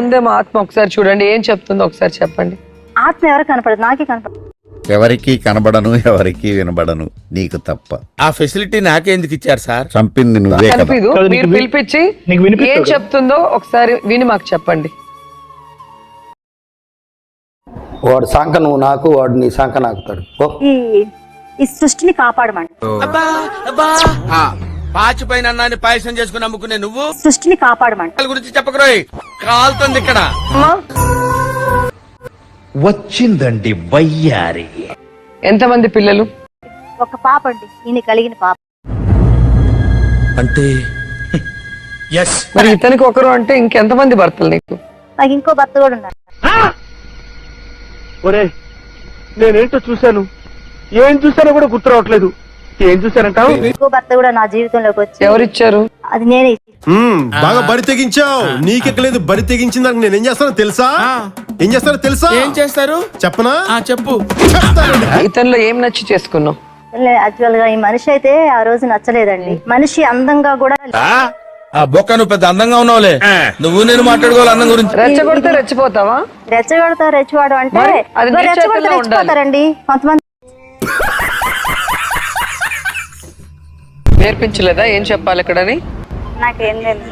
ఉందేమో ఆత్మ, ఒకసారి చూడండి ఏం చెప్తుందో ఒకసారి చెప్పండి. ఆత్మ ఎవరికి కనపడదు, నాకే కనపడదు. ఎవరికి కనబడను, ఎవరికి వినబడను, నీకు తప్ప. ఆ ఫెసిలిటీ నాకే ఎందుకు ఇచ్చారు సార్? చంపింది నువ్వే కదా. కనిపిదు, మీరు పిలిపించి ఏం చెప్తుందో ఒకసారి విని మాకు చెప్పండి. వాడు సంక నువ్వు నాకు, వాడు నీ సంక నాకుతాడు. ఈ సృష్టిని కాపాడమంట. పాచిపోయిన అన్నాన్ని పాయసం చేసుకుని అమ్ముకునే నువ్వు సృష్టిని కాపాడమంట. వాళ్ళ గురించి చెప్పకరోయ్, కాలుతుంది ఇక్కడ. వచ్చిందండి వయ్యారి. ఎంతమంది పిల్లలు? ఒక పాప అండి, ఈయన కలిగిన పాప. అంటే మరి ఇతనికి ఒకరు అంటే ఇంకెంతమంది భర్తలు నీకు? నాకు ఇంకో భర్త కూడా ఉన్నాడు. ఒరే, నేనేంటో చూశాను, ఏం చూశానో కూడా గుర్తు రావట్లేదు. ఏం చూశానంటావు? ఇంకో భర్త కూడా నా జీవితంలోకి వచ్చి. ఎవరిచ్చారు? అది నేనే. బాగా బరి తెగించావు. నీకెక్కలేదు, బరి తెగించింది. నేను ఏం చేస్తానో తెలుసా? ఏం చేస్తానో తెలుసా? ఏం చేస్తారు చెప్పనా? చెప్పు. ఇతనిలో ఏం నచ్చి చేసుకున్నావు? యాక్చువల్ గా ఈ మనిషి అయితే ఆ రోజు నచ్చలేదండి. మనిషి అందంగా కూడా. ఆ బొక్క, నువ్వు పెద్ద అందంగా ఉన్నావులే. నువ్వు నేను మాట్లాడుకోవాలి అందం గురించి. రెచ్చగొడితే రెచ్చిపోతావా? రెచ్చగొడతా రెచ్చివాడు అంటే అది నీ చేతుల్లో ఉండాలి. రెచ్చిపోతారండి కొంతమంది. నేర్పించలేదా ఏం చెప్పాలి ఇక్కడని? నాకేం తెలుసు,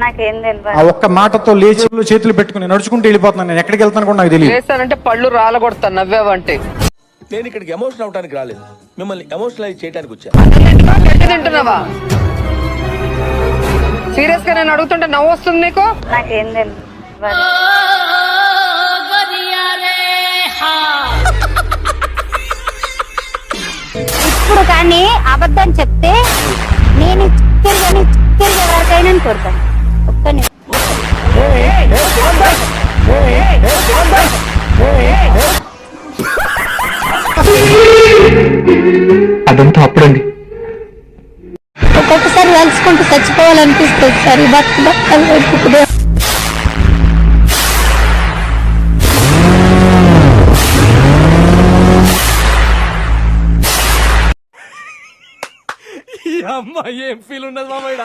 నాకేం తెలుసు. ఆ ఒక్క మాటతో లేచి చేతులు పెట్టుకుని నడుచుకుంటూ వెళ్ళిపోతున్నాను. నేను ఎక్కడికి వెళ్తాను కూడా నాకు తెలియదు. చేస్తానంటే పళ్ళు రాలగొడతాను నవ్వావంటే. నేను ఇక్కడికి ఎమోషనల్ అవడానికి రాలేదు, మిమ్మల్ని ఎమోషనలైజ్ చేయడానికి వచ్చా. తింటున్నావా? సీరియస్ గా నేను అడుగుతుంటే నవ్వు వస్తుంది నీకు? నాకేం తెలుసు. ఇప్పుడు కానీ అబద్ధం చెప్తే నేను ఎవరికైనా కొడతాను. ఒక్క అదంతా అప్పుడండి. ఒక్కొక్కసారి కలుసుకుంటూ చచ్చిపోవాలనిపిస్తుంది సార్. ఈ బతుకుడు అమ్మాయి ఏం ఫీల్ ఉన్నది మామయ్య?